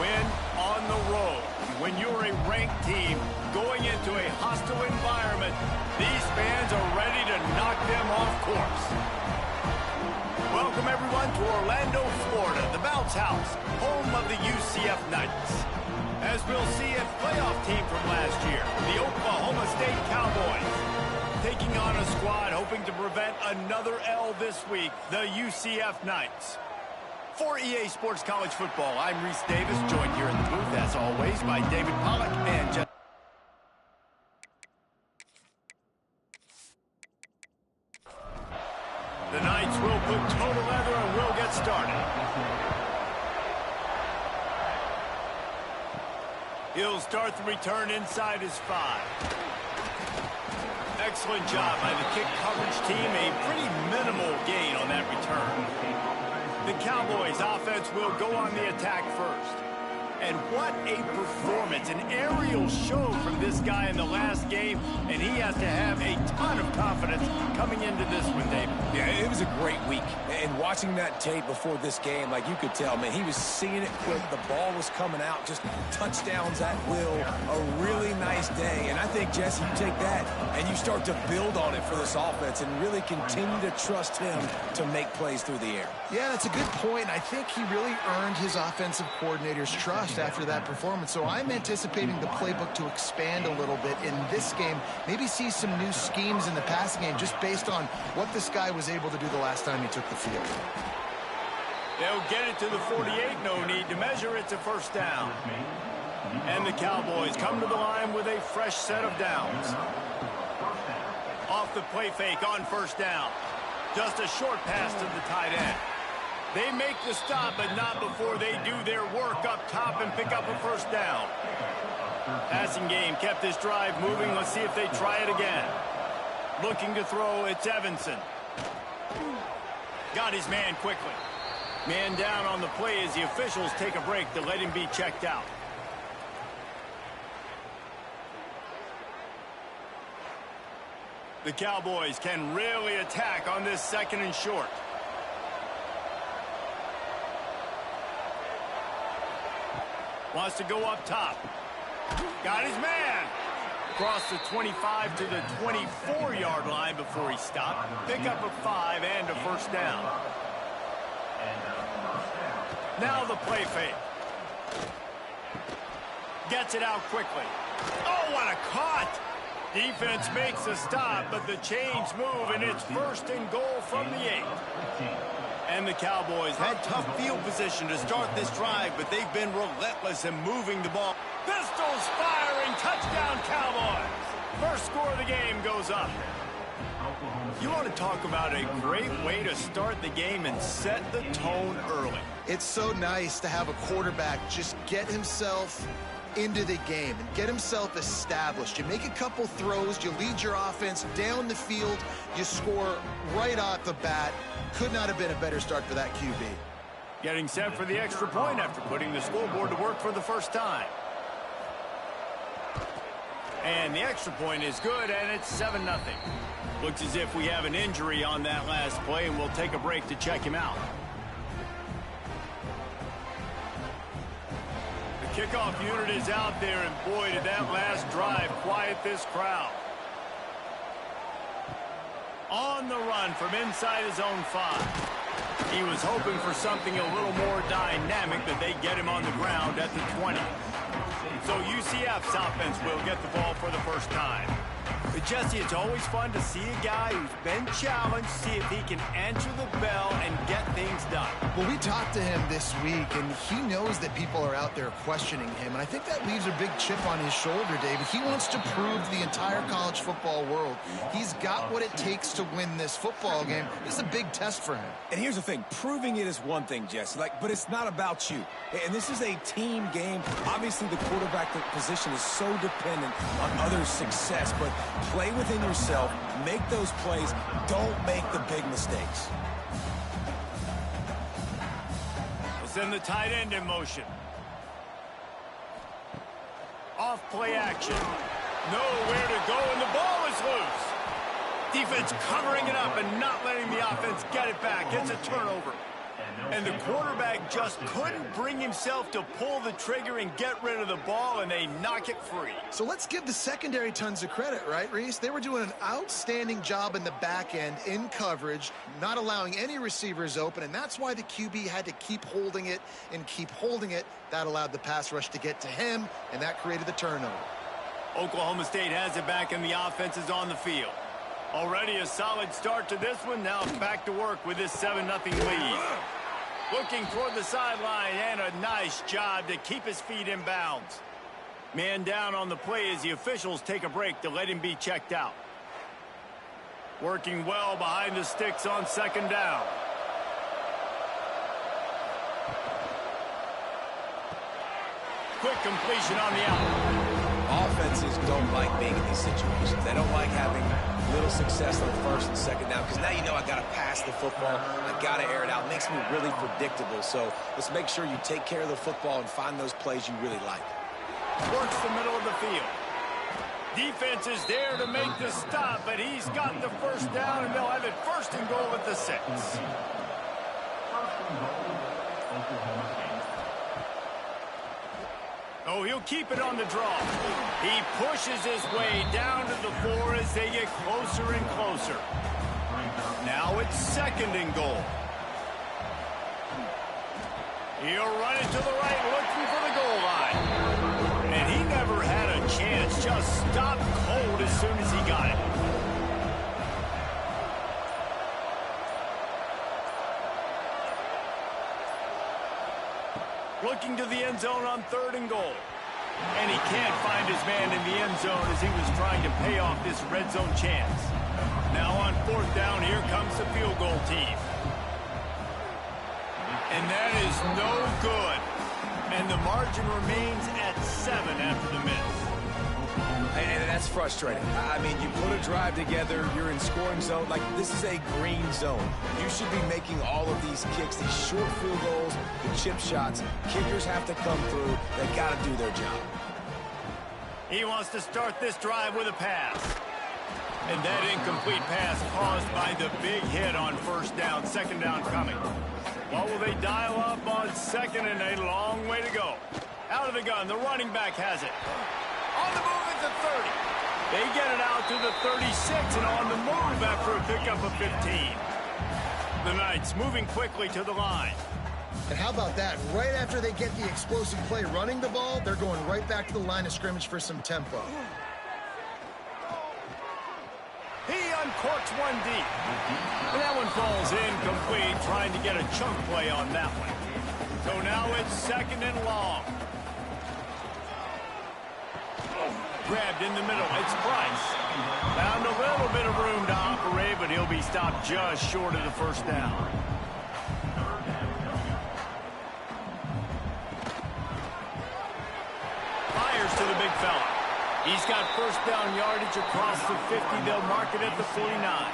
win on the road. When you're a ranked team going into a hostile environment, these fans are ready to knock them off course. Welcome, everyone, to Orlando, Florida, the bounce house, home of the UCF Knights. As we'll see, a playoff team from last year, the Oklahoma State Cowboys, taking on a squad hoping to prevent another L this week, the UCF Knights. For EA Sports College Football, I'm Reese Davis, joined here in the booth, as always, by David Pollack and Jeff. The Knights will put total leather and will get started. He'll start the return inside his 5. Excellent job by the kick coverage team. A pretty minimal gain on that return. The Cowboys offense will go on the attack first. And what a performance, an aerial show from this guy in the last game, and he has to have a ton of confidence coming into this one, David. Yeah, it was a great week. And watching that tape before this game, like you could tell, man, he was seeing it quick. The ball was coming out, just touchdowns at will. A really nice day. And I think, Jesse, you take that and you start to build on it for this offense and really continue to trust him to make plays through the air. Yeah, that's a good point. I think he really earned his offensive coordinator's trust after that performance. So I'm anticipating the playbook to expand a little bit in this game. Maybe see some new schemes in the passing game just based on what this guy was able to do the last time he took the field. They'll get it to the 48. No need to measure. It's a first down. And the Cowboys come to the line with a fresh set of downs. Off the play fake on first down. Just a short pass to the tight end. They make the stop, but not before they do their work up top and pick up a first down. Passing game kept this drive moving. Let's see if they try it again. Looking to throw, it's Evanson. Got his man quickly. Man down on the play as the officials take a break to let him be checked out. The Cowboys can really attack on this second and short. Wants to go up top. Got his man. Across the 25 to the 24-yard line before he stopped. Pick up a 5 and a first down. Now the play fake. Gets it out quickly. Oh, what a cut! Defense makes a stop, but the chains move, and it's first and goal from the 8. And the Cowboys had tough field position to start this drive, but they've been relentless in moving the ball. Pistols firing, touchdown Cowboys. First score of the game goes up. You want to talk about a great way to start the game and set the tone early. It's so nice to have a quarterback just get himself into the game and get himself established. You make a couple throws, you lead your offense down the field, you score right off the bat. Could not have been a better start for that QB. Getting set for the extra point after putting the scoreboard to work for the first time. And the extra point is good, and it's 7-0. Looks as if we have an injury on that last play, and we'll take a break to check him out. The kickoff unit is out there, and boy, did that last drive quiet this crowd. On the run from inside his own 5. He was hoping for something a little more dynamic, but they get him on the ground at the 20. So UCF's offense will get the ball for the first time. But Jesse, it's always fun to see a guy who's been challenged, see if he can answer the bell and get things done. Well, we talked to him this week, and he knows that people are out there questioning him, and I think that leaves a big chip on his shoulder, David. He wants to prove to the entire college football world he's got what it takes to win this football game. This is a big test for him. And here's the thing, proving it is one thing, Jesse, but it's not about you. And this is a team game. Obviously, the quarterback position is so dependent on others' success, but play within yourself, make those plays, don't make the big mistakes. We'll send the tight end in motion. Off play action. Nowhere to go, and the ball is loose. Defense covering it up and not letting the offense get it back. It's a turnover. And the quarterback just couldn't bring himself to pull the trigger and get rid of the ball, and they knock it free. So let's give the secondary tons of credit, right, Reese? They were doing an outstanding job in the back end, in coverage, not allowing any receivers open, and that's why the QB had to keep holding it and keep holding it. That allowed the pass rush to get to him, and that created the turnover. Oklahoma State has it back, and the offense is on the field. Already a solid start to this one. Now back to work with this 7-0 lead. Looking toward the sideline, and a nice job to keep his feet in bounds. Man down on the play as the officials take a break to let him be checked out. Working well behind the sticks on 2nd down. Quick completion on the out. Offenses don't like being in these situations. They don't like having little success on 1st and 2nd down, because now you know I got to pass the football. I got to air it out. It makes me really predictable. So let's make sure you take care of the football and find those plays you really like. Works the middle of the field. Defense is there to make the stop, but he's got the 1st down, and they'll have it 1st and goal at the 6. Oh, he'll keep it on the draw. He pushes his way down to the 4 as they get closer and closer. Now it's 2nd and goal. He'll run it to the right, looking for the goal line. And he never had a chance, just stopped cold as soon as he got it. Looking to the end zone on 3rd and goal. And he can't find his man in the end zone as he was trying to pay off this red zone chance. Now on 4th down, here comes the field goal team. And that is no good. And the margin remains at 7 after the miss. And that's frustrating. I mean, you put a drive together, you're in scoring zone. Like, this is a green zone. You should be making all of these kicks, these short field goals, the chip shots. Kickers have to come through. They got to do their job. He wants to start this drive with a pass. And that incomplete pass caused by the big hit on 1st down, 2nd down coming. What will they dial up on 2nd and a long way to go? Out of the gun, the running back has it. On the move at the 30. They get it out to the 36 and on the move after a pickup of 15. The Knights moving quickly to the line. And how about that? Right after they get the explosive play running the ball, they're going right back to the line of scrimmage for some tempo. He uncorks one deep. And that one falls incomplete, trying to get a chunk play on that one. So now it's 2nd and long. Grabbed in the middle. It's Price. Found a little bit of room to operate, but he'll be stopped just short of the 1st down. Fires to the big fella. He's got 1st down yardage across the 50. They'll mark it at the 49.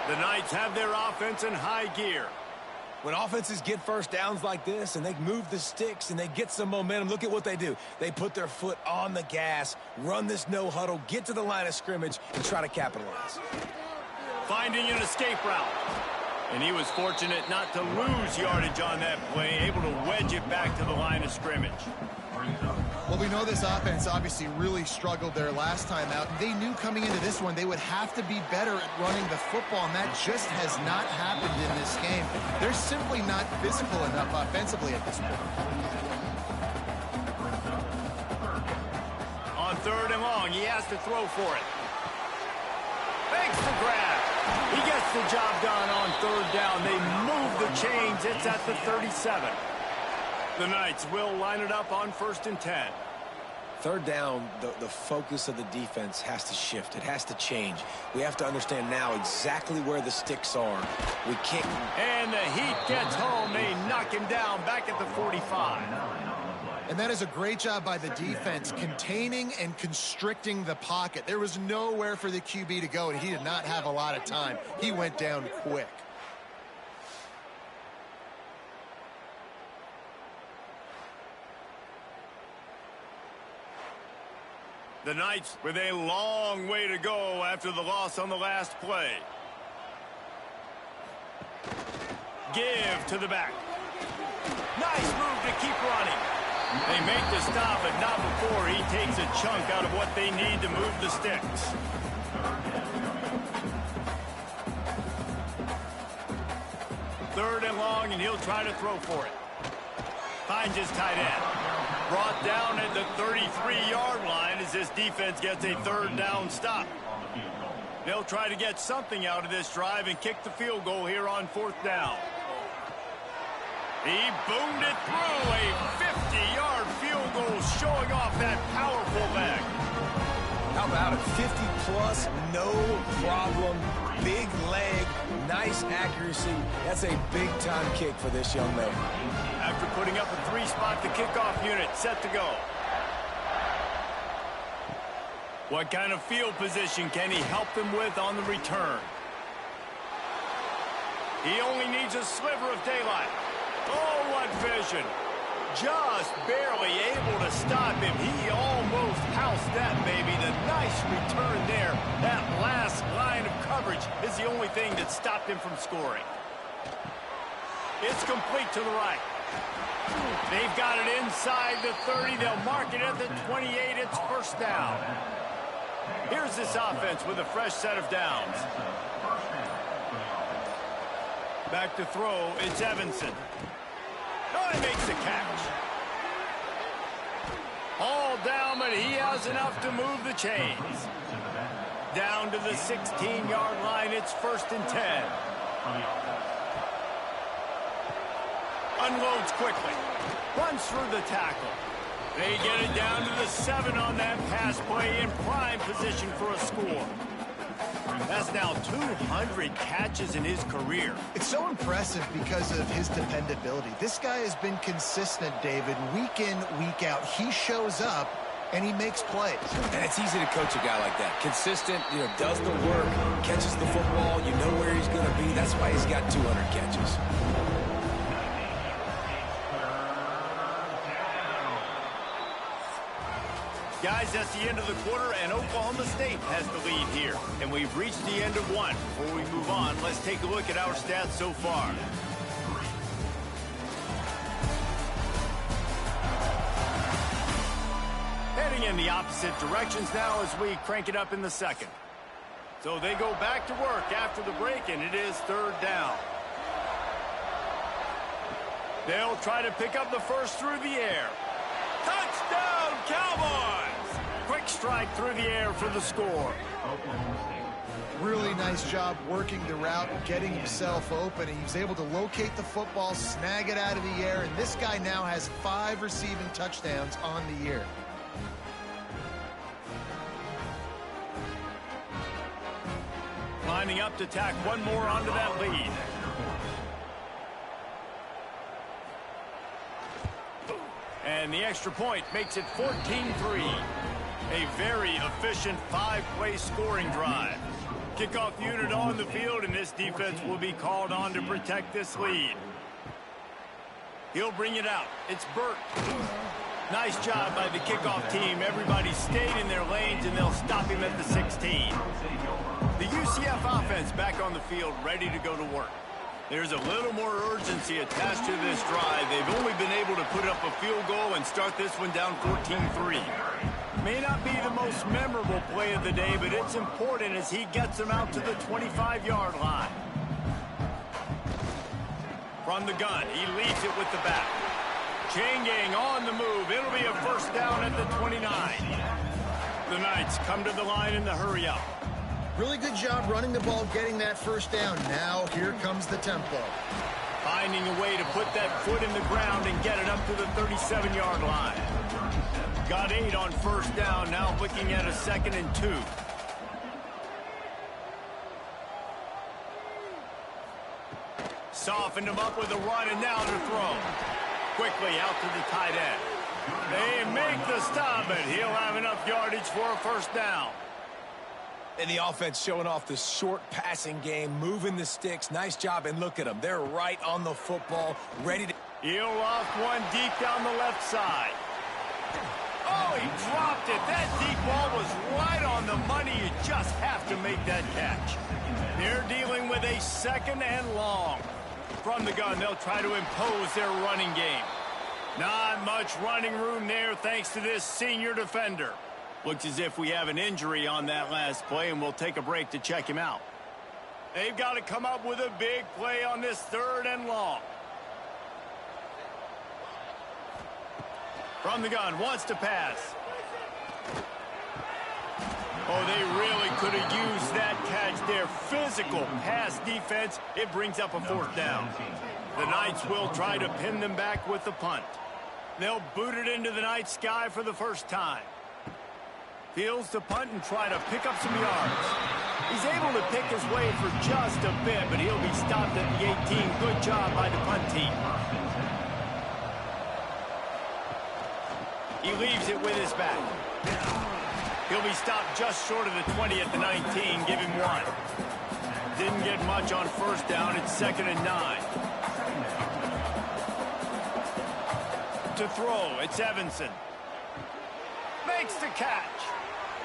The Knights have their offense in high gear. When offenses get 1st downs like this and they move the sticks and they get some momentum, look at what they do. They put their foot on the gas, run this no huddle, get to the line of scrimmage, and try to capitalize. Finding an escape route. And he was fortunate not to lose yardage on that play, able to wedge it back to the line of scrimmage. Well, we know this offense obviously really struggled their last time out. They knew coming into this one they would have to be better at running the football, and that just has not happened in this game. They're simply not physical enough offensively at this point. On 3rd and long, he has to throw for it. Thanks for grab. He gets the job done on 3rd down. They move the chains. It's at the 37. The Knights will line it up on 1st and 10. 3rd down, the focus of the defense has to shift. It has to change. We have to understand now exactly where the sticks are. We can't. And the heat gets home. They knock him down back at the 45. And that is a great job by the defense, containing and constricting the pocket. There was nowhere for the QB to go, and he did not have a lot of time. He went down quick. The Knights with a long way to go after the loss on the last play. give to the back. Nice move to keep running. They make the stop, but not before he takes a chunk out of what they need to move the sticks. Third and long, and he'll try to throw for it. Finds his tight end. Brought down at the 33-yard line as this defense gets a third down stop. They'll try to get something out of this drive and kick the field goal here on fourth down. He boomed it through a 50-yard field goal, showing off that powerful leg. How about it? 50-plus, no problem. Big leg, nice accuracy. That's a big-time kick for this young man. After putting up a three-spot, the kickoff unit set to go. What kind of field position can he help them with on the return? He only needs a sliver of daylight. Oh, what vision. Just barely able to stop him. He almost housed that baby. The nice return there. That last line of coverage is the only thing that stopped him from scoring. It's complete to the right. They've got it inside the 30. They'll mark it at the 28. It's first down. Here's this offense with a fresh set of downs. Back to throw. It's Evanson. Oh, he makes the catch. All down, but he has enough to move the chains. Down to the 16-yard line. It's first and 10. Unloads quickly. Runs through the tackle. They get it down to the 7 on that pass play, in prime position for a score. That's now 200 catches in his career. It's so impressive because of his dependability. This guy has been consistent, David, week in, week out. He shows up, and he makes plays. And it's easy to coach a guy like that. Consistent, does the work, catches the football, you know where he's going to be. That's why he's got 200 catches. Guys, that's the end of the quarter, and Oklahoma State has the lead here. And we've reached the end of one. Before we move on, let's take a look at our stats so far. Heading in the opposite directions now as we crank it up in the second. So they go back to work after the break, and it is third down. They'll try to pick up the first through the air. Touchdown, Cowboys! Quick strike through the air for the score. Really nice job working the route, getting himself open. He was able to locate the football, snag it out of the air, and this guy now has 5 receiving touchdowns on the year. Lining up to tack one more onto that lead. And the extra point makes it 14-3. A very efficient 5-play scoring drive. Kickoff unit on the field, and this defense will be called on to protect this lead. He'll bring it out. It's Burt. Nice job by the kickoff team. Everybody stayed in their lanes, and they'll stop him at the 16. The UCF offense back on the field, ready to go to work. There's a little more urgency attached to this drive. They've only been able to put up a field goal and start this one down 14-3. May not be the most memorable play of the day, but it's important as he gets them out to the 25-yard line. From the gun, he leads it with the back. Chain gang on the move. It'll be a first down at the 29. The Knights come to the line in the hurry up. Really good job running the ball, getting that first down. Now here comes the tempo. Finding a way to put that foot in the ground and get it up to the 37-yard line. Got 8 on first down, now looking at a 2nd and 2. Softened him up with a run, and now to throw. Quickly out to the tight end. They make the stop, but he'll have enough yardage for a first down. And the offense showing off the short passing game, moving the sticks. Nice job, and look at them. They're right on the football, ready to... He'll off one deep down the left side. Oh, he dropped it. That deep ball was right on the money. You just have to make that catch. They're dealing with a 2nd and long. From the gun, they'll try to impose their running game. Not much running room there thanks to this senior defender. Looks as if we have an injury on that last play, and we'll take a break to check him out. They've got to come up with a big play on this 3rd and long. From the gun, wants to pass. Oh, they really could have used that catch there. Physical pass defense. It brings up a 4th down. The Knights will try to pin them back with the punt. They'll boot it into the night sky for the first time. Fields to punt and try to pick up some yards. He's able to pick his way for just a bit, but he'll be stopped at the 18. Good job by the punt team. He leaves it with his back. He'll be stopped just short of the 20 at the 19. Give him 1. Didn't get much on 1st down. It's 2nd and 9. To throw, it's Evanson. Makes the catch.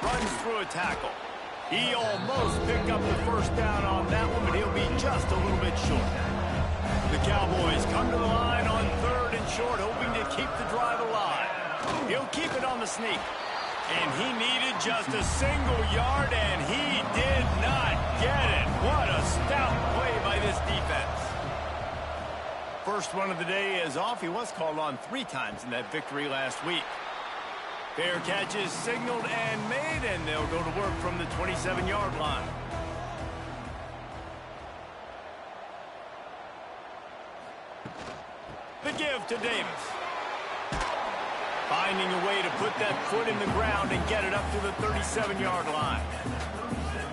Runs through a tackle. He almost picked up the 1st down on that one, but he'll be just a little bit short. The Cowboys come to the line on 3rd and short, hoping to keep the drive alive. He'll keep it on the sneak. And he needed just a single yard, and he did not get it. What a stout play by this defense. First one of the day is off. He was called on 3 times in that victory last week. Fair catch is signaled and made, and they'll go to work from the 27-yard line. The give to Davis. Finding a way to put that foot in the ground and get it up to the 37-yard line.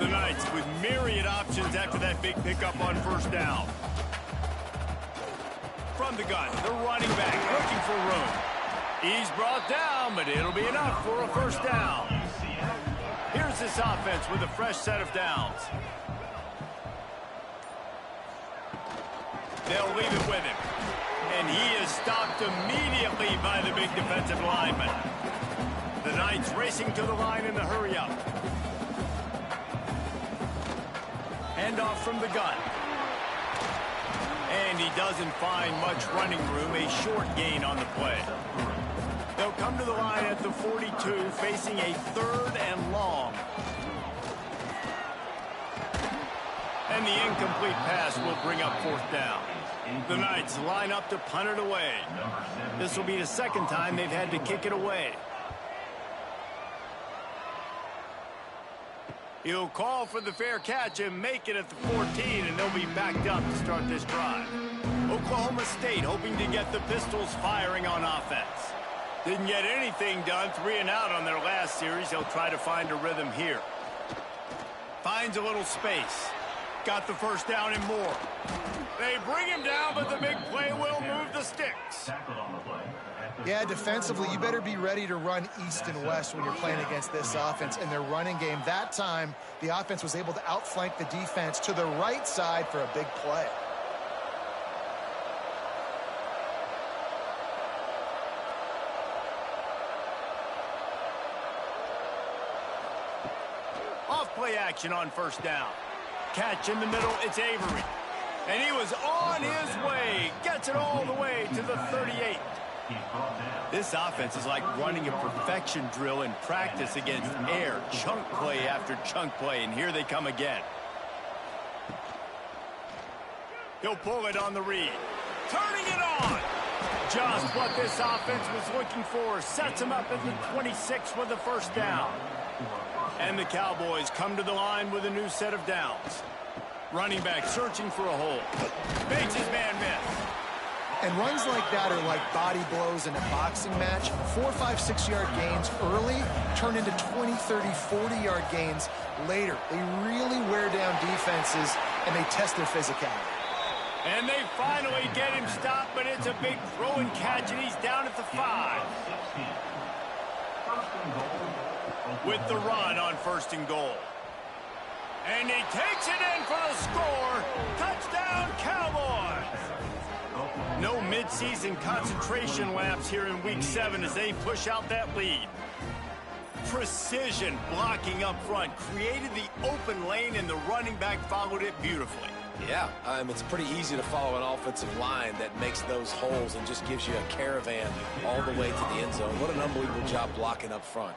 The Knights with myriad options after that big pickup on 1st down. From the gun, the running back looking for room. He's brought down, but it'll be enough for a 1st down. Here's this offense with a fresh set of downs. They'll leave it with him. And he is stopped immediately by the big defensive lineman. The Knights racing to the line in the hurry-up. Handoff from the gun. And he doesn't find much running room, a short gain on the play. They'll come to the line at the 42, facing a 3rd and long. And the incomplete pass will bring up 4th down. The Knights line up to punt it away. This will be the 2nd time they've had to kick it away. He'll call for the fair catch and make it at the 14, and they'll be backed up to start this drive. Oklahoma State hoping to get the Pistols firing on offense. Didn't get anything done, 3 and out on their last series. They'll try to find a rhythm here. Finds a little space. Got the 1st down and more. They bring him down, but the big play will move the sticks. Yeah, defensively, you better be ready to run east and west when you're playing against this offense. In their running game, that time, the offense was able to outflank the defense to the right side for a big play. Off-play action on 1st down. Catch in the middle, it's Avery. And he was on his way. Gets it all the way to the 38. This offense is like running a perfection drill in practice against air. Chunk play after chunk play, and here they come again. He'll pull it on the read. Turning it on. Just what this offense was looking for. Sets him up at the 26 with the 1st down. And the Cowboys come to the line with a new set of downs. Running back searching for a hole. Makes his man miss. And runs like that are like body blows in a boxing match. 4, 5, 6-yard gains early turn into 20, 30, 40-yard gains later. They really wear down defenses, and they test their physicality. And they finally get him stopped, but it's a big throw and catch, and he's down at the 5. With the run on 1st and goal. And he takes it in for the score. Touchdown, Cowboys! No midseason concentration laps here in Week 7 as they push out that lead. Precision blocking up front created the open lane, and the running back followed it beautifully. Yeah, it's pretty easy to follow an offensive line that makes those holes and just gives you a caravan all the way to the end zone. What an unbelievable job blocking up front.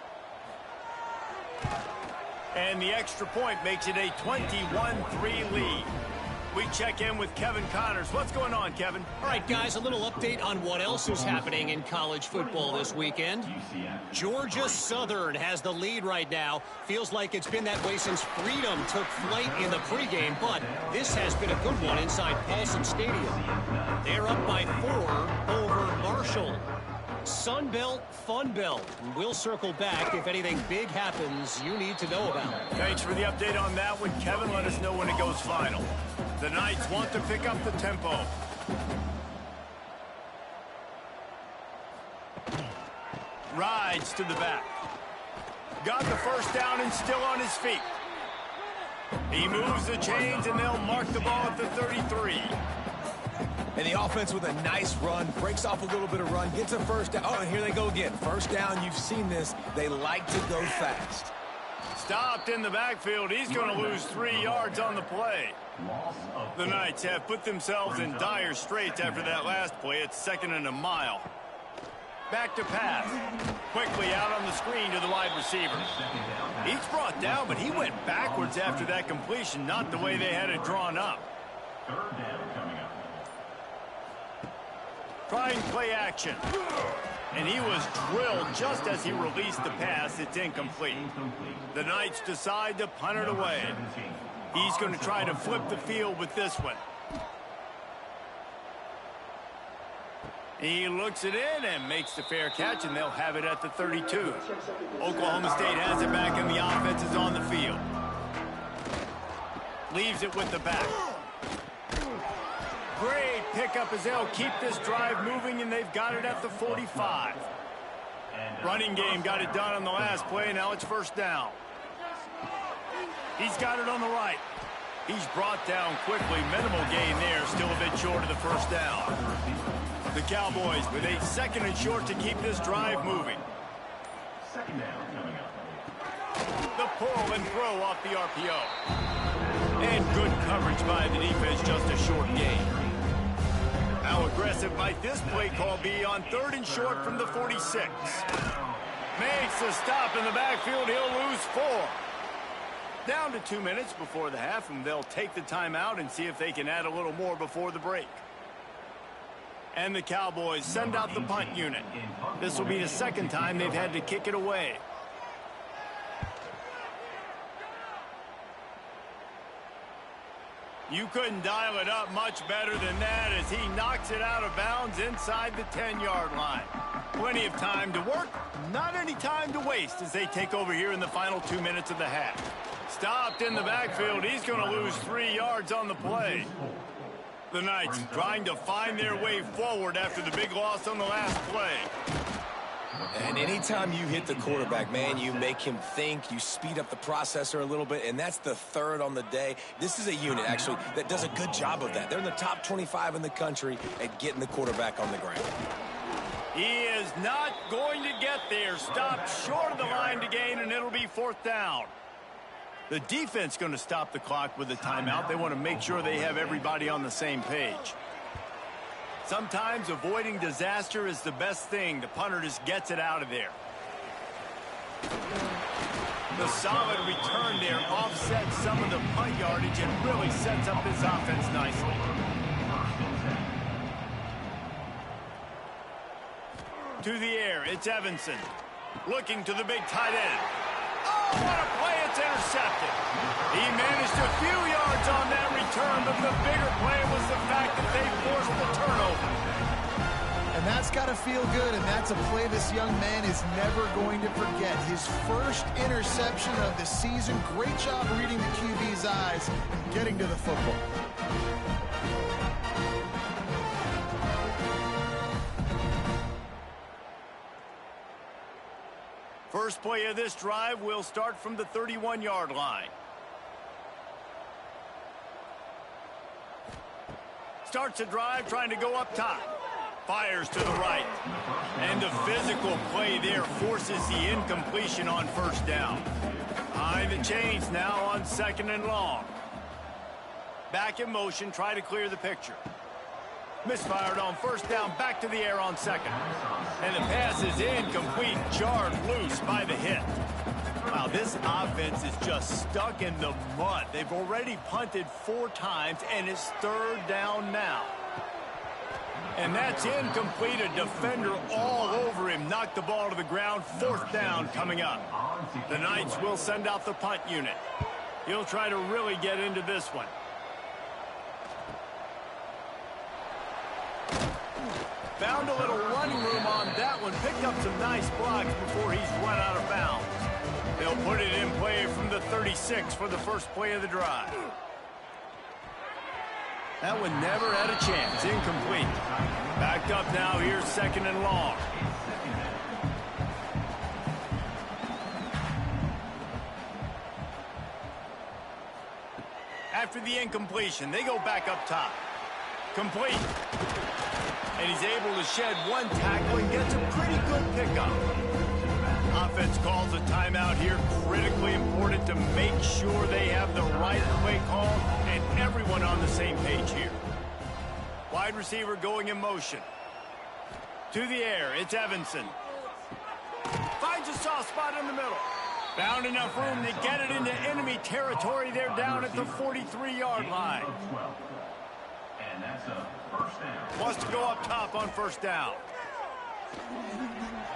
And the extra point makes it a 21-3 lead. We check in with Kevin Connors. What's going on, Kevin? All right, guys, a little update on what else is happening in college football this weekend. Georgia Southern has the lead right now. Feels like it's been that way since Freedom took flight in the pregame, but this has been a good one inside Paulson Stadium. They're up by 4 over Marshall. Sun Belt, Fun Belt. We'll circle back if anything big happens you need to know about. Thanks for the update on that one, Kevin. Let us know when it goes final. The Knights want to pick up the tempo. Rides to the back. Got the first down and still on his feet. He moves the chains and they'll mark the ball at the 33. And the offense with a nice run, breaks off a little bit of run, gets a first down. Oh, and here they go again. First down, you've seen this. They like to go fast. Stopped in the backfield. He's going to lose 3 yards on the play. The Knights have put themselves in dire straits after that last play. It's 2nd and a mile. Back to pass. Quickly out on the screen to the wide receiver. He's brought down, but he went backwards after that completion, not the way they had it drawn up. Trying play action. And he was drilled just as he released the pass. It's incomplete. The Knights decide to punt it away. He's going to try to flip the field with this one. He looks it in and makes the fair catch, and they'll have it at the 32. Oklahoma State has it back, and the offense is on the field. Leaves it with the back. Great pickup as they'll keep this drive moving, and they've got it at the 45. Running game got it done on the last play. Now it's first down. He's got it on the right. He's brought down quickly. Minimal gain there. Still a bit short of the first down. The Cowboys with a 2nd and short to keep this drive moving. The pull and throw off the RPO. And good coverage by the defense. Just a short gain. How aggressive might this play call be on 3rd and short from the 46? Makes a stop in the backfield. He'll lose 4. Down to 2 minutes before the half, and they'll take the timeout and see if they can add a little more before the break. And the Cowboys send out the punt unit. This will be the 2nd time they've had to kick it away. You couldn't dial it up much better than that as he knocks it out of bounds inside the 10-yard line. Plenty of time to work, not any time to waste as they take over here in the final 2 minutes of the half. Stopped in the backfield. He's going to lose 3 yards on the play. The Knights trying to find their way forward after the big loss on the last play. And anytime you hit the quarterback, man, you make him think, you speed up the processor a little bit, and that's the 3rd on the day. This is a unit, actually, that does a good job of that. They're in the top 25 in the country at getting the quarterback on the ground. He is not going to get there. Stopped short of the line to gain, and it'll be 4th down. The defense going to stop the clock with a timeout. They want to make sure they have everybody on the same page. Sometimes avoiding disaster is the best thing. The punter just gets it out of there. The solid return there offsets some of the punt yardage and really sets up this offense nicely. To the air, it's Evanson. Looking to the big tight end. Oh, what a play. It's intercepted. He managed a few yards on that return, but the bigger play was the fact that they forced the turnover. And that's got to feel good, and that's a play this young man is never going to forget. His first interception of the season. Great job reading the QB's eyes and getting to the football. First play of this drive will start from the 31-yard line. Starts a drive trying to go up top. Fires to the right. And the physical play there forces the incompletion on first down. Behind the chains now on 2nd and long. Back in motion, try to clear the picture. Misfired on first down, back to the air on second. And the pass is incomplete, jarred loose by the hit. Wow, this offense is just stuck in the mud. They've already punted 4 times, and it's third down now. And that's incomplete. A defender all over him. Knocked the ball to the ground. Fourth down coming up. The Knights will send out the punt unit. He'll try to really get into this one. Found a little running room on that one. Picked up some nice blocks before he's run out of bounds. They'll put it in play from the 36 for the first play of the drive. That one never had a chance. Incomplete. Backed up now. Here's second and long. After the incompletion, they go back up top. Complete. And he's able to shed one tackle and gets a pretty good pickup. Offense calls a timeout here. Critically important to make sure they have the right play call and everyone on the same page here. Wide receiver going in motion. To the air, it's Evanson. Finds a soft spot in the middle. Found enough room to get it into enemy territory. They're down at the 43-yard line. And that's a first down. Wants to go up top on first down.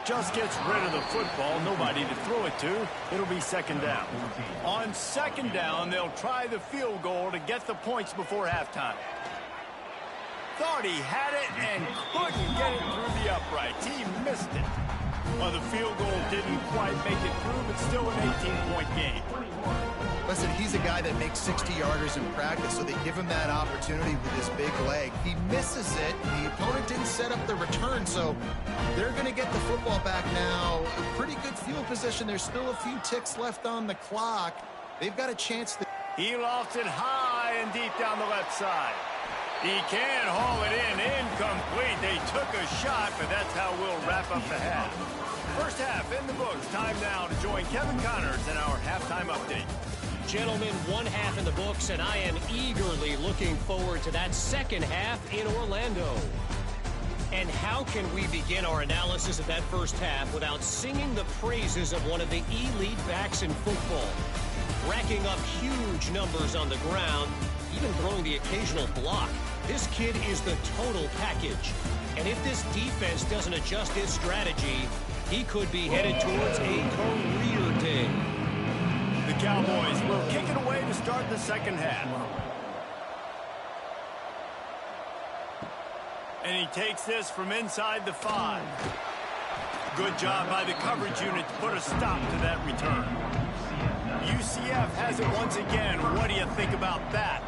Just gets rid of the football. Nobody to throw it to. It'll be second down. On second down, they'll try the field goal to get the points before halftime. Thought he had it and couldn't get it through the uprights. He missed it. Well, the field goal didn't quite make it through, but still an 18-point game. Listen, he's a guy that makes 60-yarders in practice, so they give him that opportunity with his big leg. He misses it. The opponent didn't set up the return, so they're going to get the football back now. A pretty good field position. There's still a few ticks left on the clock. They've got a chance to... He lofts it high and deep down the left side. He can haul it in. Incomplete. They took a shot, but that's how we'll wrap up the half. First half in the books. Time now to join Kevin Connors in our halftime update. Gentlemen, one half in the books, and I am eagerly looking forward to that second half in Orlando. And how can we begin our analysis of that first half without singing the praises of one of the elite backs in football? Racking up huge numbers on the ground, even throwing the occasional block. This kid is the total package. And if this defense doesn't adjust its strategy, he could be headed towards a career day. The Cowboys will kick it away to start the second half. And he takes this from inside the 5. Good job by the coverage unit to put a stop to that return. UCF has it once again. What do you think about that?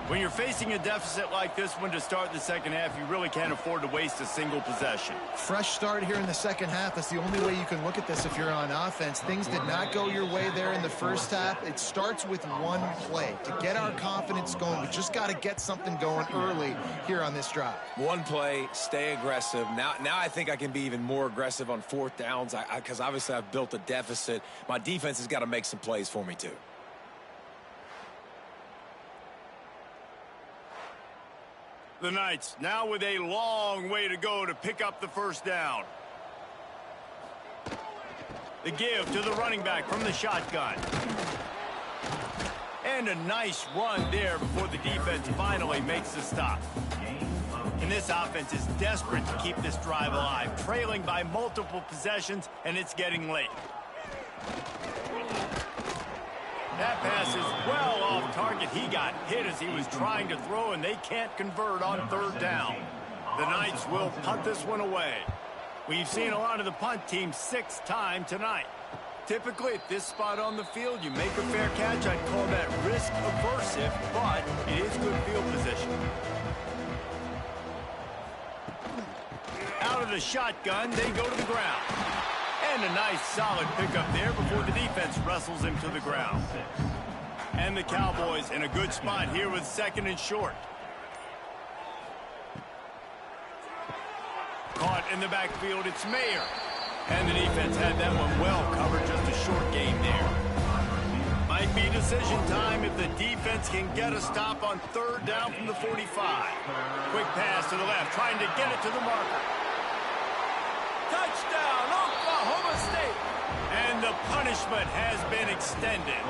When you're facing a deficit like this one to start the second half, you really can't afford to waste a single possession. Fresh start here in the second half. That's the only way you can look at this if you're on offense. Things did not go your way there in the first half. It starts with one play. To get our confidence going, we just got to get something going early here on this drive. One play, stay aggressive. Now I think I can be even more aggressive on fourth downs because obviously I've built a deficit. My defense has got to make some plays for me too. The Knights now with a long way to go to pick up the first down. The give to the running back from the shotgun. And a nice run there before the defense finally makes the stop. And this offense is desperate to keep this drive alive, trailing by multiple possessions, and it's getting late. That pass is well off target. He got hit as he was trying to throw, and they can't convert on third down. The Knights will punt this one away. We've seen a lot of the punt team 6 times tonight. Typically, at this spot on the field, you make a fair catch. I'd call that risk aversive, but it is good field position. Out of the shotgun, they go to the ground. And a nice solid pickup there before the defense wrestles him to the ground. And the Cowboys in a good spot here with second and short. Caught in the backfield, it's Mayer. And the defense had that one well covered, just a short game there. Might be decision time if the defense can get a stop on third down from the 45. Quick pass to the left, trying to get it to the marker. Touchdown, Oklahoma State! And the punishment has been extended.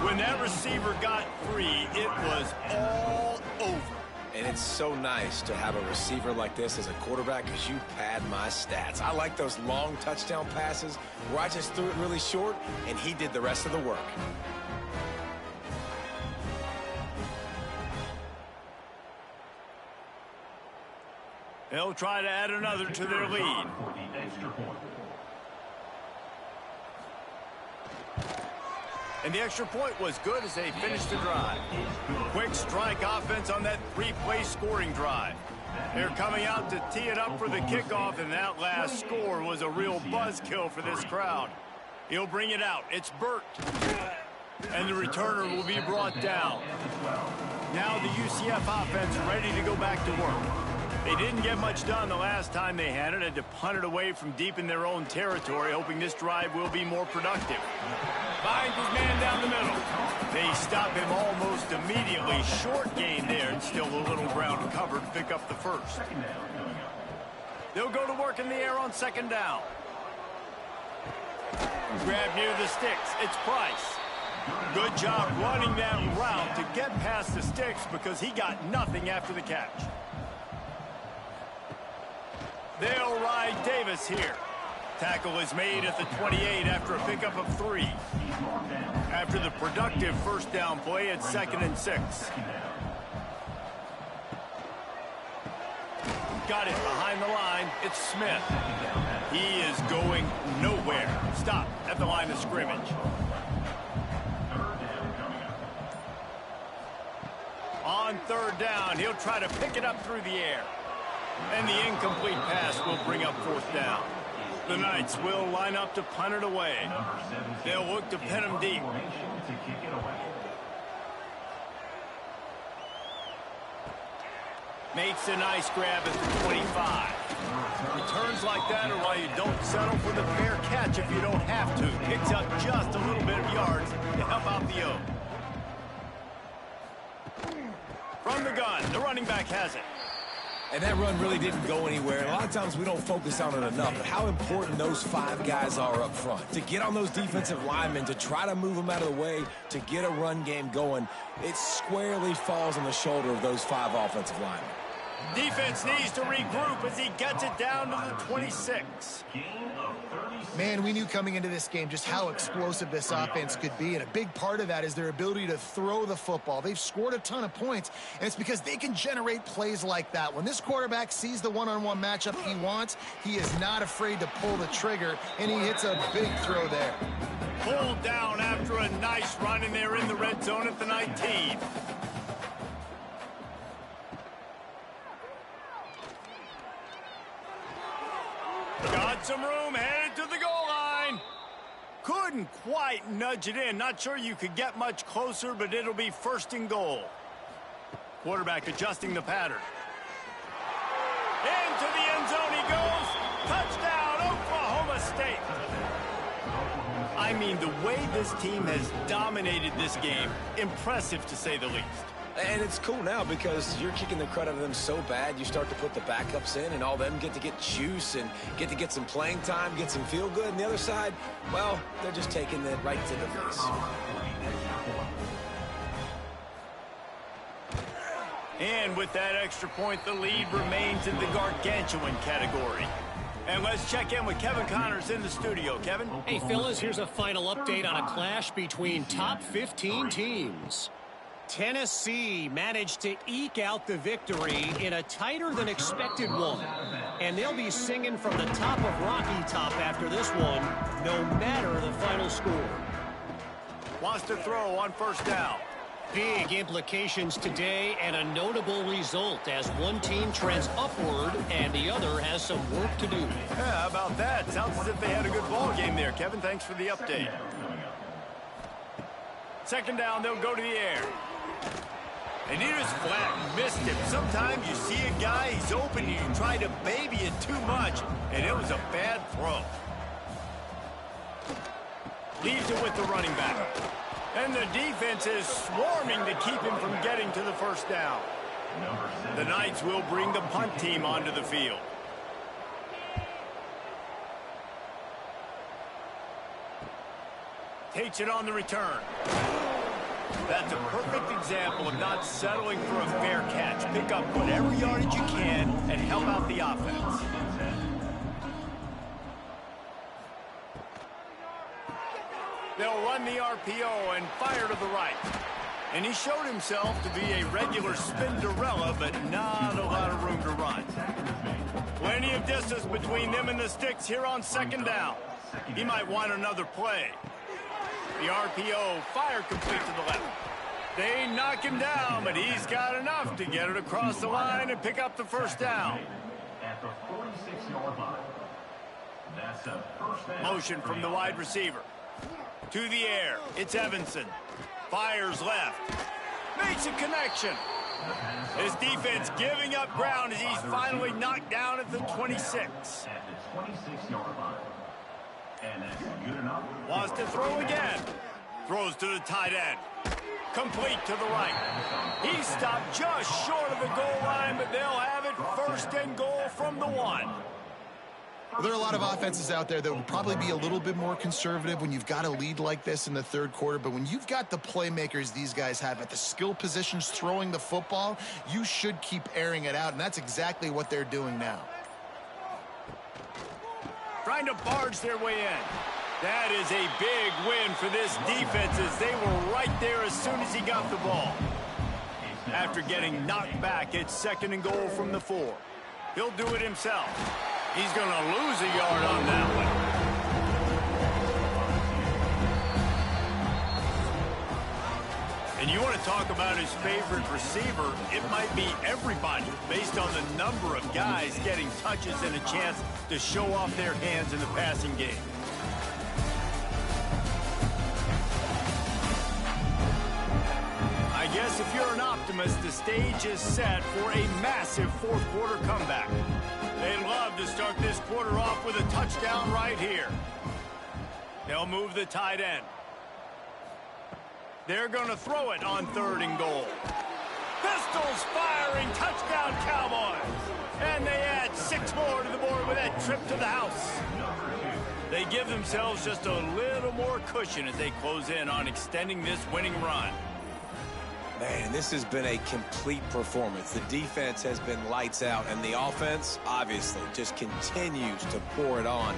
When that receiver got free, it was all over. And it's so nice to have a receiver like this as a quarterback because you pad my stats. I like those long touchdown passes where I just threw it really short and he did the rest of the work. They'll try to add another to their lead. And the extra point was good as they finished the drive. Quick strike offense on that three-play scoring drive. They're coming out to tee it up for the kickoff, and that last score was a real buzzkill for this crowd. He'll bring it out. It's Burt. And the returner will be brought down. Now the UCF offense ready to go back to work. They didn't get much done the last time they had it. Had to punt it away from deep in their own territory, hoping this drive will be more productive. Finds his man down the middle. They stop him almost immediately. Short gain there, and still a little ground covered to pick up the first. They'll go to work in the air on second down. Grab near the sticks. It's Price. Good job running that route to get past the sticks because he got nothing after the catch. They'll ride Davis here. Tackle is made at the 28 after a pickup of 3. After the productive first down play, it's 2nd and 6. Got it behind the line. It's Smith. He is going nowhere. Stop at the line of scrimmage. On third down, he'll try to pick it up through the air. And the incomplete pass will bring up fourth down. The Knights will line up to punt it away. They'll look to pin him deep. Makes a nice grab at the 25. Returns like that are why you don't settle for the fair catch if you don't have to. Picks up just a little bit of yards to help out the O. From the gun, the running back has it. And that run really didn't go anywhere. A lot of times we don't focus on it enough, but how important those 5 guys are up front. To get on those defensive linemen, to try to move them out of the way, to get a run game going, it squarely falls on the shoulder of those 5 offensive linemen. Defense needs to regroup as he gets it down to the 26. Man, we knew coming into this game just how explosive this offense could be, and a big part of that is their ability to throw the football. They've scored a ton of points, and it's because they can generate plays like that. When this quarterback sees the one-on-one matchup he wants, he is not afraid to pull the trigger, and he hits a big throw there. Pulled down after a nice run, and they're in the red zone at the 19. Got some room, headed to the goal line. Couldn't quite nudge it in. Not sure you could get much closer, but it'll be 1st and goal. Quarterback adjusting the pattern. Into the end zone he goes. Touchdown, Oklahoma State. I mean, the way this team has dominated this game, impressive to say the least. And it's cool now because you're kicking the crud out of them so bad, you start to put the backups in, and all them get to get juice and get to get some playing time, get some feel good. And the other side, well, they're just taking it right to the face. And with that extra point, the lead remains in the gargantuan category. And let's check in with Kevin Connors in the studio. Kevin? Hey, fellas, here's a final update on a clash between top 15 teams. Tennessee managed to eke out the victory in a tighter than expected one. And they'll be singing from the top of Rocky Top after this one, no matter the final score. Wants to throw on first down. Big implications today and a notable result as one team trends upward and the other has some work to do. Yeah, how about that? Sounds as if they had a good ball game there. Kevin, thanks for the update. Second down, they'll go to the air. And he just flat missed him. Sometimes you see a guy, he's open, and you try to baby it too much, and it was a bad throw. Leaves it with the running back. And the defense is swarming to keep him from getting to the first down. The Knights will bring the punt team onto the field. Takes it on the return. That's a perfect example of not settling for a fair catch. Pick up whatever yardage you can and help out the offense. They'll run the RPO and fire to the right. And he showed himself to be a regular Spinderella, but not a lot of room to run. Plenty of distance between them and the sticks here on second down. He might want another play. The RPO fire complete to the left. They knock him down, but he's got enough to get it across the line and pick up the first down. At the 46-yard line. That's a first down. Motion from the wide receiver. To the air. It's Evanson. Fires left. Makes a connection. His defense giving up ground as he's finally knocked down at the 26. At the 26-yard line. And that's good enough. Wants to throw again. Throws to the tight end. Complete to the right. He stopped just short of the goal line, but they'll have it first and goal from the 1. There are a lot of offenses out there that would probably be a little bit more conservative when you've got a lead like this in the third quarter, but when you've got the playmakers these guys have at the skill positions throwing the football, you should keep airing it out, and that's exactly what they're doing now. Trying to barge their way in. That is a big win for this defense as they were right there as soon as he got the ball. After getting knocked back, it's second and goal from the 4. He'll do it himself. He's going to lose a yard on that one. And you want to talk about his favorite receiver, it might be everybody based on the number of guys getting touches and a chance to show off their hands in the passing game. I guess if you're an optimist, the stage is set for a massive fourth quarter comeback. They'd love to start this quarter off with a touchdown right here. They'll move the tight end. They're going to throw it on third and goal. Pistols firing, touchdown Cowboys. And they add 6 more to the board with that trip to the house. They give themselves just a little more cushion as they close in on extending this winning run. Man, this has been a complete performance. The defense has been lights out, and the offense, obviously, just continues to pour it on.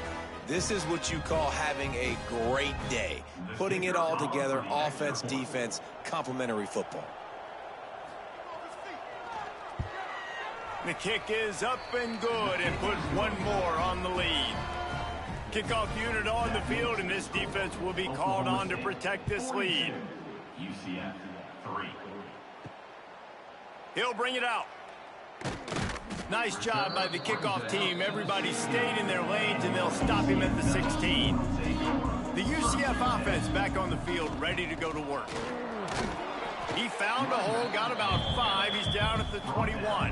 This is what you call having a great day. Putting it all together, offense, defense, complementary football. The kick is up and good and put one more on the lead. Kickoff unit on the field, and this defense will be called on to protect this lead. UCF 3. He'll bring it out. Nice job by the kickoff team. Everybody stayed in their lanes, and they'll stop him at the 16. The UCF offense back on the field, ready to go to work. He found a hole, got about 5. He's down at the 21.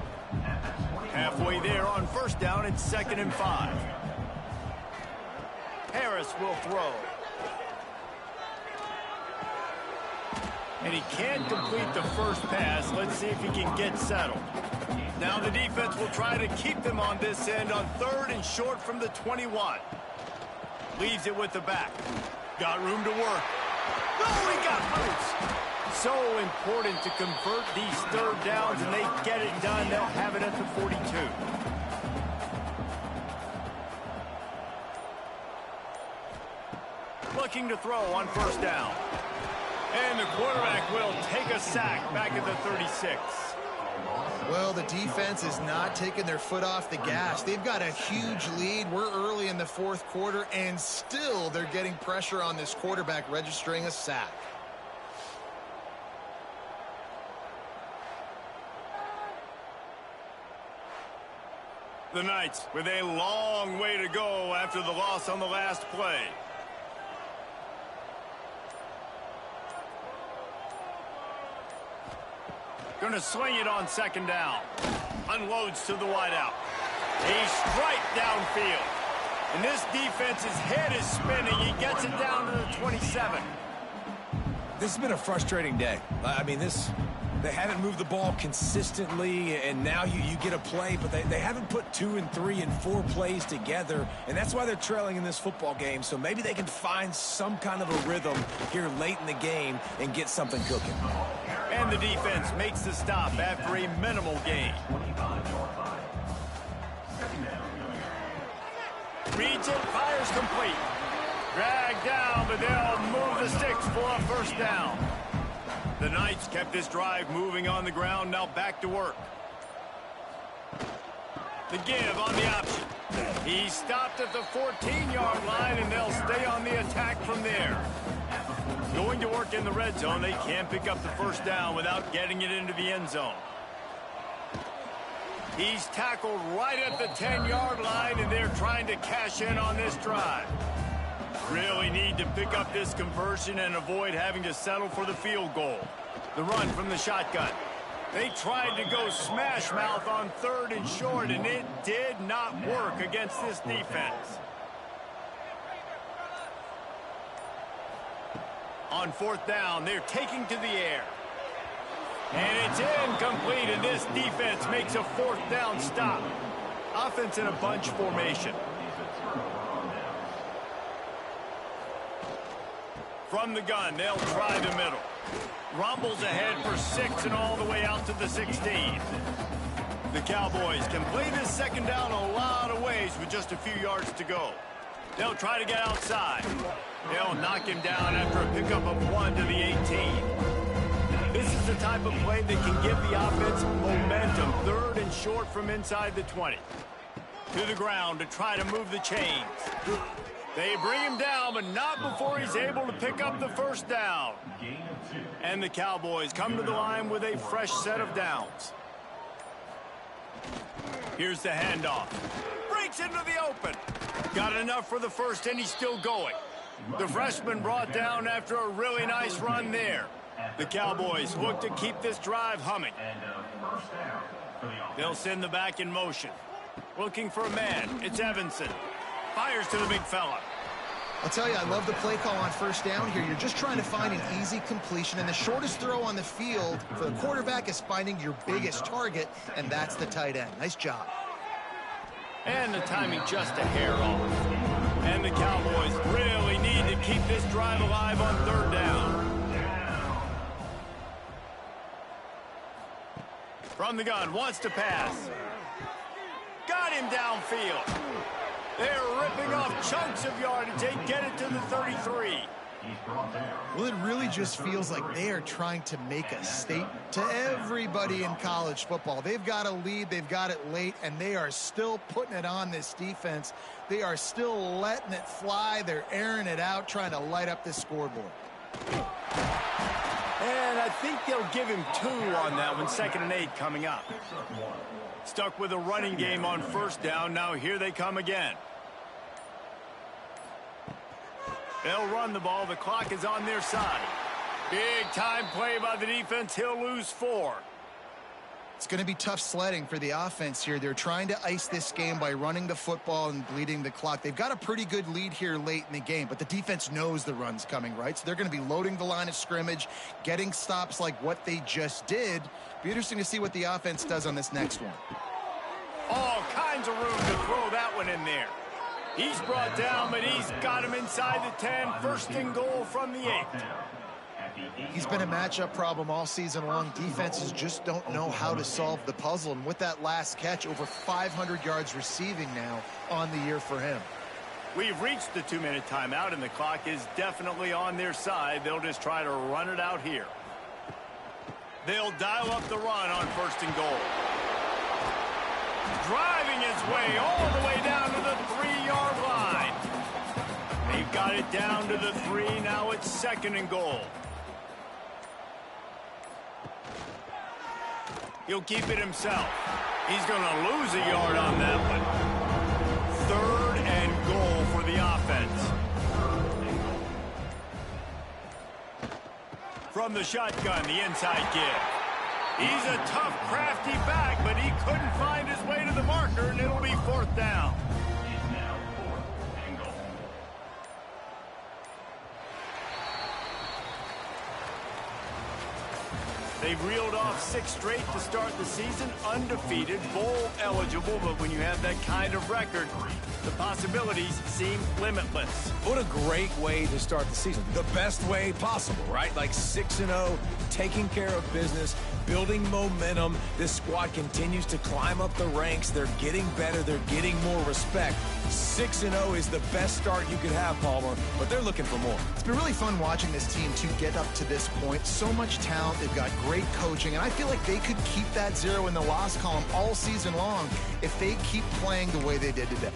Halfway there on first down, it's 2nd and 5. Harris will throw. And he can't complete the first pass. Let's see if he can get settled. Now the defense will try to keep them on this end on third and short from the 21. Leaves it with the back. Got room to work. Oh, he got loose. So important to convert these third downs, and they get it done. They'll have it at the 42. Looking to throw on first down. And the quarterback will take a sack back at the 36. Well, the defense is not taking their foot off the gas. They've got a huge lead. We're early in the fourth quarter, and still they're getting pressure on this quarterback, registering a sack. The Knights with a long way to go after the loss on the last play. Going to swing it on second down. Unloads to the wideout. A strike downfield. And this defense's head is spinning. He gets it down to the 27. This has been a frustrating day. I mean, they haven't moved the ball consistently, and now you get a play, but they haven't put 2 and 3 and 4 plays together, and that's why they're trailing in this football game. So maybe they can find some kind of a rhythm here late in the game and get something cooking. And the defense makes the stop after a minimal gain. Reads it, fires complete. Dragged down, but they'll move the sticks for a first down. The Knights kept this drive moving on the ground, now back to work. The give on the option. He stopped at the 14-yard line, and they'll stay on the attack from there. Going to work in the red zone, they can't pick up the first down without getting it into the end zone. He's tackled right at the 10-yard line, and they're trying to cash in on this drive. Really need to pick up this conversion and avoid having to settle for the field goal. The run from the shotgun. They tried to go smash mouth on 3rd and short, and it did not work against this defense. On 4th down, they're taking to the air. And it's incomplete, and this defense makes a 4th down stop. Offense in a bunch formation. From the gun, they'll try the middle. Rumbles ahead for 6 and all the way out to the 16. The Cowboys can play this 2nd down a lot of ways with just a few yards to go. They'll try to get outside. They'll knock him down after a pickup of 1 to the 18. This is the type of play that can give the offense momentum. 3rd and short from inside the 20. To the ground to try to move the chains. They bring him down, but not before he's able to pick up the first down. And the Cowboys come to the line with a fresh set of downs. Here's the handoff. Breaks into the open. Got enough for the first, and he's still going. The freshman brought down after a really nice run there. The Cowboys look to keep this drive humming. They'll send the back in motion. Looking for a man. It's Evanson. Fires to the big fella. I'll tell you, I love the play call on 1st down here. You're just trying to find an easy completion, and the shortest throw on the field for the quarterback is finding your biggest target, and that's the tight end. Nice job. And the timing just a hair off. And the Cowboys really need to keep this drive alive on 3rd down. From the gun, wants to pass. Got him downfield. They're ripping off chunks of yardage. They get it to the 33. Well, it really just feels like they are trying to make a statement to everybody in college football. They've got a lead, they've got it late, and they are still putting it on this defense. They are still letting it fly. They're airing it out, trying to light up this scoreboard. And I think they'll give him 2 on that one. 2nd and 8 coming up. Stuck with a running game on 1st down. Now here they come again. They'll run the ball. The clock is on their side. Big time play by the defense. He'll lose 4. It's going to be tough sledding for the offense here. They're trying to ice this game by running the football and bleeding the clock. They've got a pretty good lead here late in the game, but the defense knows the run's coming, right? So they're going to be loading the line of scrimmage, getting stops like what they just did. Be interesting to see what the offense does on this next one. All kinds of room to throw that one in there. He's brought down, but he's got him inside the 10. 1st and goal from the 8. He's been a matchup problem all season long. Defenses just don't know how to solve the puzzle. And with that last catch, over 500 yards receiving now on the year for him. We've reached the 2-minute timeout, and the clock is definitely on their side. They'll just try to run it out here. They'll dial up the run on 1st and goal. Driving his way all the way down to the 3-yard line. They've got it down to the 3. Now it's 2nd and goal. He'll keep it himself. He's going to lose a yard on that one. 3rd and goal for the offense. From the shotgun, the inside give. He's a tough, crafty back, but he couldn't find his way to the marker, and it'll be 4th down. They've reeled off 6 straight to start the season, undefeated, bowl eligible, but when you have that kind of record, the possibilities seem limitless. What a great way to start the season. The best way possible, right? Like 6-0, taking care of business, building momentum. This squad continues to climb up the ranks. They're getting better. They're getting more respect. 6-0 is the best start you could have, Palmer, but they're looking for more. It's been really fun watching this team to get up to this point. So much talent. They've got great coaching, and I feel like they could keep that 0 in the loss column all season long if they keep playing the way they did today.